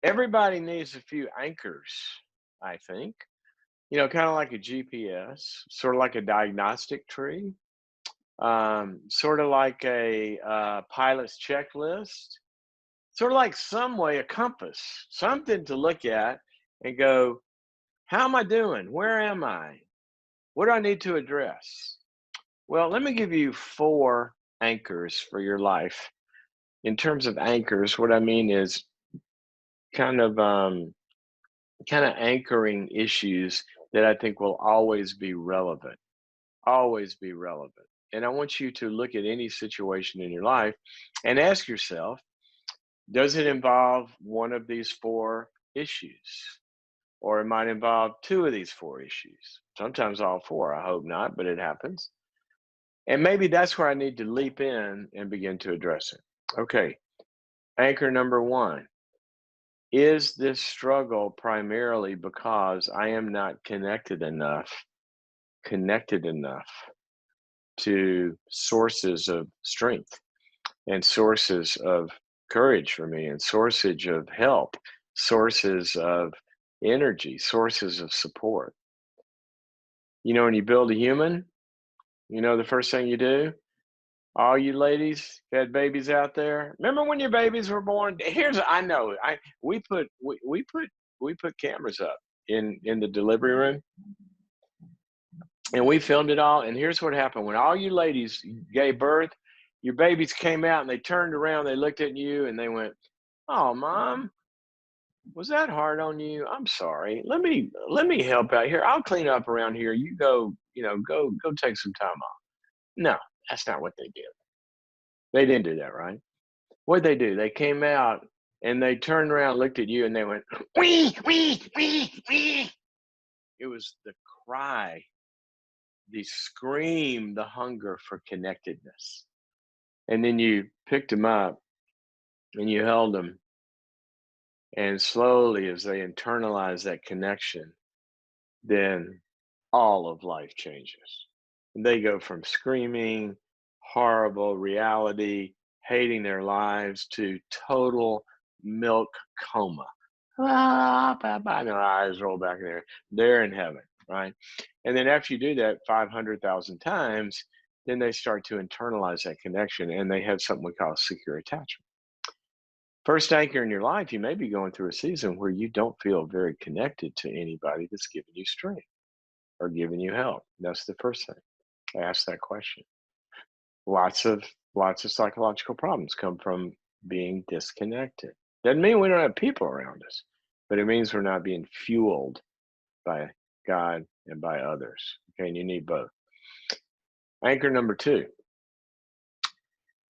everybody needs a few anchors, I think. Kind of like a GPS, sort of like a diagnostic tree, sort of like a pilot's checklist, sort of like some way a compass, something to look at and go, how am I doing? Where am I? What do I need to address? Well, let me give you four anchors for your life. In terms of anchors, what I mean is kind of anchoring issues that I think will always be relevant, always be relevant. And I want you to look at any situation in your life and ask yourself, does it involve one of these four issues? Or it might involve two of these four issues. Sometimes all four. I hope not, but it happens. And maybe that's where I need to leap in and begin to address it. Okay, anchor number one. Is this struggle primarily because I am not connected enough to sources of strength and sources of courage for me and sources of help, sources of energy, sources of support? When you build a human, the first thing you do, all you ladies who had babies out there, remember when your babies were born? I know, we put cameras up in the delivery room, and we filmed it all. And here's what happened: when all you ladies gave birth, your babies came out and they turned around, they looked at you, and they went, "Oh, mom, was that hard on you? I'm sorry. Let me help out here. I'll clean up around here. You go, go take some time off." No, that's not what they did. They didn't do that, right? What'd they do? They came out and they turned around, looked at you, and they went, "Wee, wee, wee, wee." It was the cry, the scream, the hunger for connectedness. And then you picked them up and you held them. And slowly, as they internalize that connection, then all of life changes. And they go from screaming, horrible reality, hating their lives, to total milk coma. Ah, and their eyes roll back in there. They're in heaven, right? And then after you do that 500,000 times, then they start to internalize that connection and they have something we call secure attachment. First anchor in your life, you may be going through a season where you don't feel very connected to anybody that's giving you strength or giving you help. That's the first thing. Ask that question. Lots of psychological problems come from being disconnected. Doesn't mean we don't have people around us, but it means we're not being fueled by God and by others. Okay, and you need both. Anchor number two,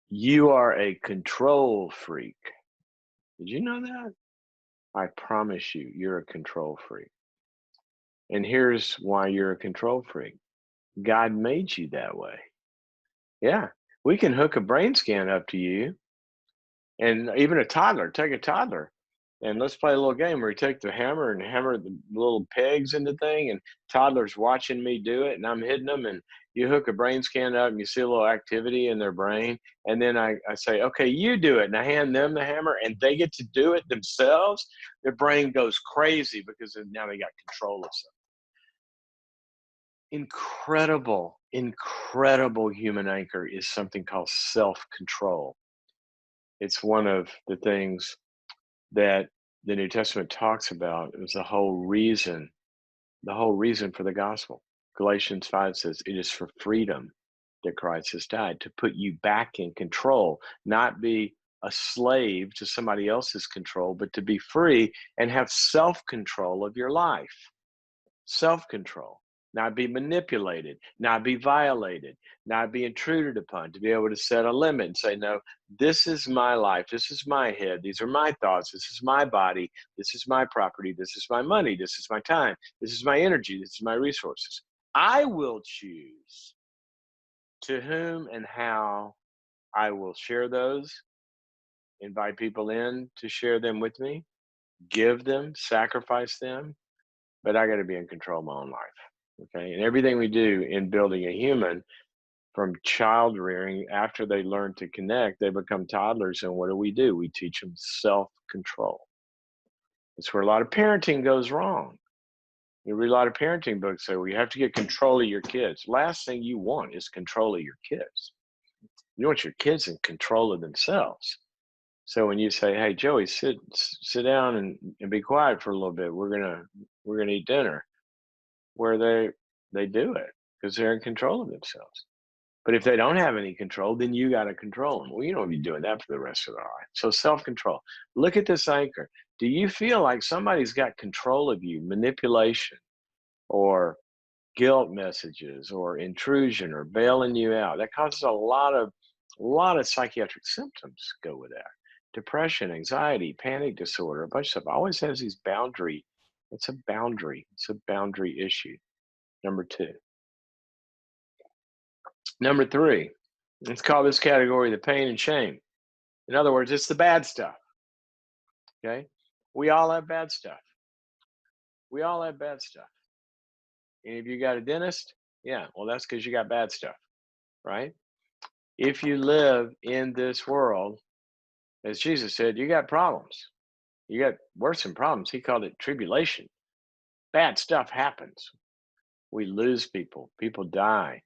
you are a control freak. Did you know that? I promise you, you're a control freak. And here's why you're a control freak. God made you that way. Yeah, we can hook a brain scan up to you, and even a toddler, take a toddler, and let's play a little game where you take the hammer and hammer the little pegs in the thing, and toddler's watching me do it, and I'm hitting them, and you hook a brain scan up, and you see a little activity in their brain, and then I say, okay, you do it, and I hand them the hammer, and they get to do it themselves. Their brain goes crazy because now they got control of something. Incredible human anchor is something called self-control. It's one of the things that the New Testament talks about. Is the whole reason for the gospel. Galatians 5 says it is for freedom that Christ has died, to put you back in control, not be a slave to somebody else's control, but to be free and have self-control of your life. Self-control, not be manipulated, not be violated, not be intruded upon, to be able to set a limit and say, no, this is my life, this is my head, these are my thoughts, this is my body, this is my property, this is my money, this is my time, this is my energy, this is my resources. I will choose to whom and how I will share those, invite people in to share them with me, give them, sacrifice them, but I got to be in control of my own life. Okay. And everything we do in building a human, from child rearing, after they learn to connect, they become toddlers. And what do? We teach them self control. That's where a lot of parenting goes wrong. You read a lot of parenting books say, well, you have to get control of your kids. Last thing you want is control of your kids. You want your kids in control of themselves. So when you say, hey, Joey, sit down and be quiet for a little bit. We're gonna eat dinner, where they do it because they're in control of themselves. But if they don't have any control, then you got to control them. Well, you don't be doing that for the rest of their life. So self-control. Look at this anchor. Do you feel like somebody's got control of you, manipulation or guilt messages or intrusion or bailing you out? That causes a lot of psychiatric symptoms go with that. Depression, anxiety, panic disorder, a bunch of stuff. Always has these boundary. It's a boundary. It's a boundary issue. Number two. Number three, let's call this category the pain and shame. In other words, it's the bad stuff. Okay. We all have bad stuff. We all have bad stuff. And if you got a dentist, yeah, well, that's because you got bad stuff, right? If you live in this world, as Jesus said, you got problems. You got worse than problems. He called it tribulation. Bad stuff happens. We lose people. People die.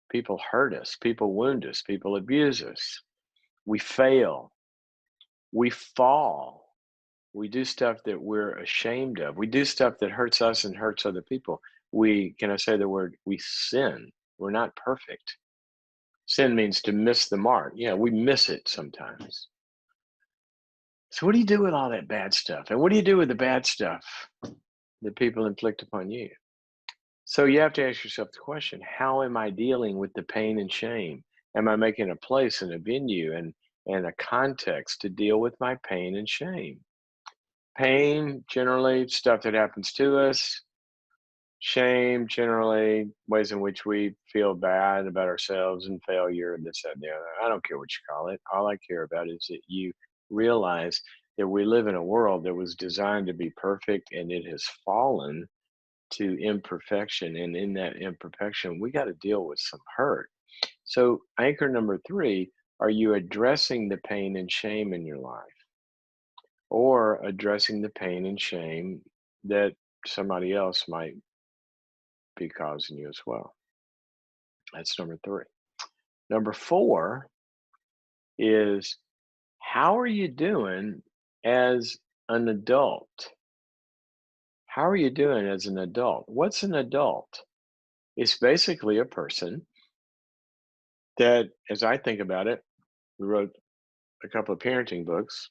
People hurt us. People wound us. People abuse us. We fail. We fall. We do stuff that we're ashamed of. We do stuff that hurts us and hurts other people. Can I say the word, we sin. We're not perfect. Sin means to miss the mark. Yeah, we miss it sometimes. So what do you do with all that bad stuff? And what do you do with the bad stuff that people inflict upon you? So you have to ask yourself the question, how am I dealing with the pain and shame? Am I making a place and a venue and a context to deal with my pain and shame? Pain, generally, stuff that happens to us. Shame, generally, ways in which we feel bad about ourselves and failure and this, that, and the other. I don't care what you call it. All I care about is that you realize that we live in a world that was designed to be perfect and it has fallen to imperfection. And in that imperfection, we got to deal with some hurt. So, anchor number three, are you addressing the pain and shame in your life? Or addressing the pain and shame that somebody else might be causing you as well? That's number three. Number four is, how are you doing as an adult? How are you doing as an adult? What's an adult? It's basically a person that, as I think about it, we wrote a couple of parenting books.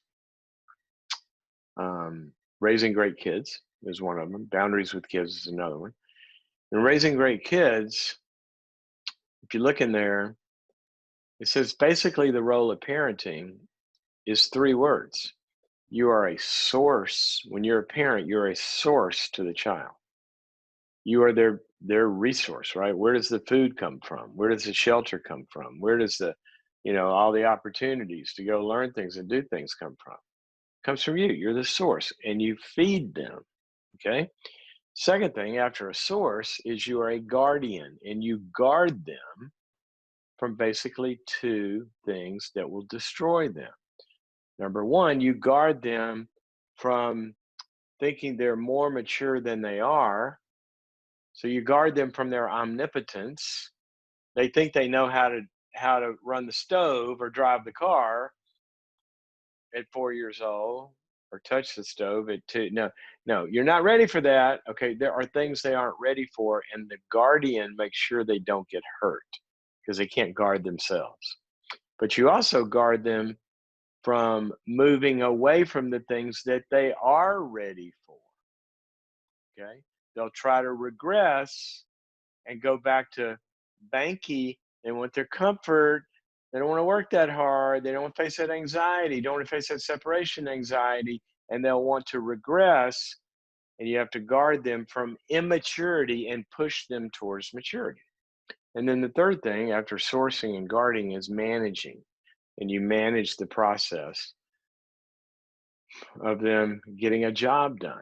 Raising Great Kids is one of them. Boundaries with Kids is another one. And Raising Great Kids, if you look in there, it says basically the role of parenting is three words. You are a source. When you're a parent, you're a source to the child. You are their resource, right? Where does the food come from? Where does the shelter come from? Where does all the opportunities to go learn things and do things come from? It comes from you. You're the source and you feed them. Okay. Second thing after a source is you are a guardian and you guard them from basically two things that will destroy them. Number one, you guard them from thinking they're more mature than they are. So you guard them from their omnipotence. They think they know how to run the stove or drive the car at 4 years old, or touch the stove at 2. No, you're not ready for that. Okay, there are things they aren't ready for, and the guardian makes sure they don't get hurt because they can't guard themselves. But you also guard them from moving away from the things that they are ready for. Okay, they'll try to regress and go back to banky. They want their comfort. They don't want to work that hard. They don't want to face that anxiety. Don't want to face that separation anxiety. And they'll want to regress. And you have to guard them from immaturity and push them towards maturity. And then the third thing after sourcing and guarding is managing. And you manage the process of them getting a job done.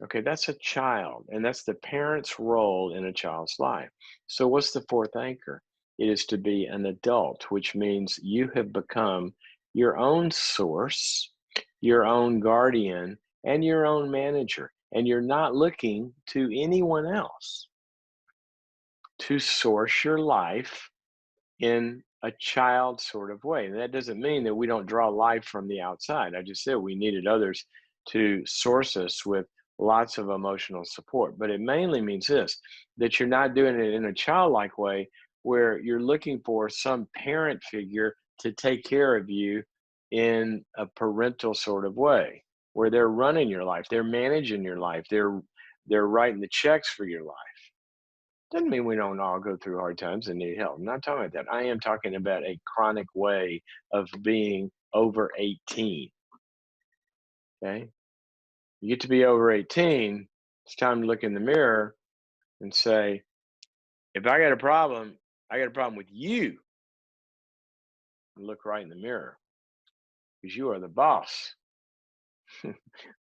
Okay, that's a child, and that's the parent's role in a child's life. So, what's the fourth anchor? It is to be an adult, which means you have become your own source, your own guardian, and your own manager. And you're not looking to anyone else to source your life in a child sort of way. And that doesn't mean that we don't draw life from the outside. I just said we needed others to source us with lots of emotional support. But it mainly means this, that you're not doing it in a childlike way where you're looking for some parent figure to take care of you in a parental sort of way, where they're running your life, they're managing your life, they're writing the checks for your life. Doesn't mean we don't all go through hard times and need help. I'm not talking about that. I am talking about a chronic way of being over 18. Okay. You get to be over 18, it's time to look in the mirror and say, if I got a problem, I got a problem with you. And look right in the mirror because you are the boss.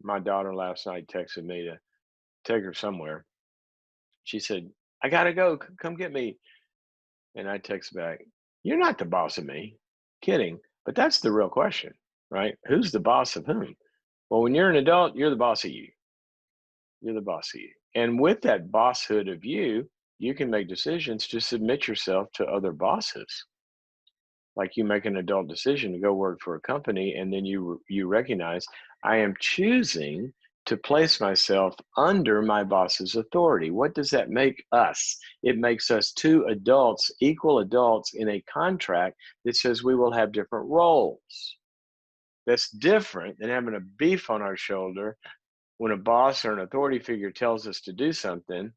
My daughter last night texted me to take her somewhere. She said, I got to go. Come get me. And I text back, you're not the boss of me. Kidding. But that's the real question, right? Who's the boss of whom? Well, when you're an adult, you're the boss of you. You're the boss of you. And with that bosshood of you, you can make decisions to submit yourself to other bosses. Like you make an adult decision to go work for a company, and then you recognize I am choosing to place myself under my boss's authority. What does that make us? It makes us two adults, equal adults in a contract that says we will have different roles. That's different than having a beef on our shoulder when a boss or an authority figure tells us to do something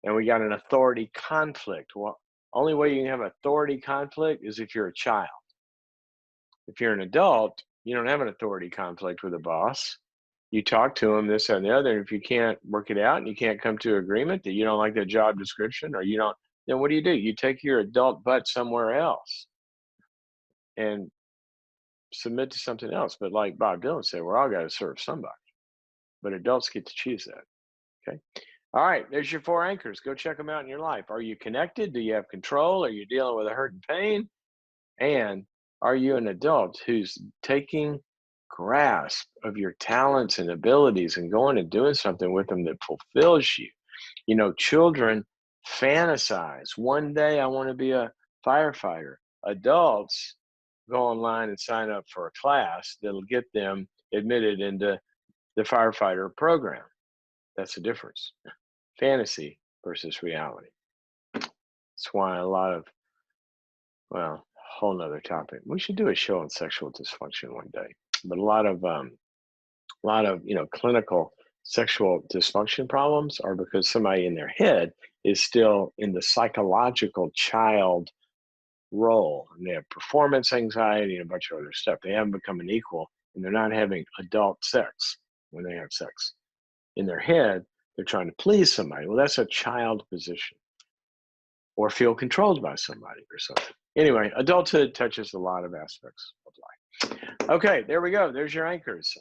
and we got an authority conflict. Well, only way you can have authority conflict is if you're a child. If you're an adult, you don't have an authority conflict with a boss. You talk to them, this and the other. And if you can't work it out and you can't come to agreement that you don't like the job description or you don't, then what do? You take your adult butt somewhere else and submit to something else. But like Bob Dylan said, we're all got to serve somebody, but adults get to choose that. Okay. All right. There's your 4 anchors. Go check them out in your life. Are you connected? Do you have control? Are you dealing with a hurt and pain? And are you an adult who's taking grasp of your talents and abilities and going and doing something with them that fulfills you? You know, children fantasize. One day I want to be a firefighter. Adults go online and sign up for a class that'll get them admitted into the firefighter program. That's the difference. Fantasy versus reality. That's why a lot of, well, whole nother topic. We should do a show on sexual dysfunction one day. But a lot of clinical sexual dysfunction problems are because somebody in their head is still in the psychological child role, and they have performance anxiety and a bunch of other stuff. They haven't become an equal, and they're not having adult sex when they have sex. In their head, they're trying to please somebody. Well, that's a child position, or feel controlled by somebody or something. Anyway, adulthood touches a lot of aspects of life. Okay, there we go. There's your anchors.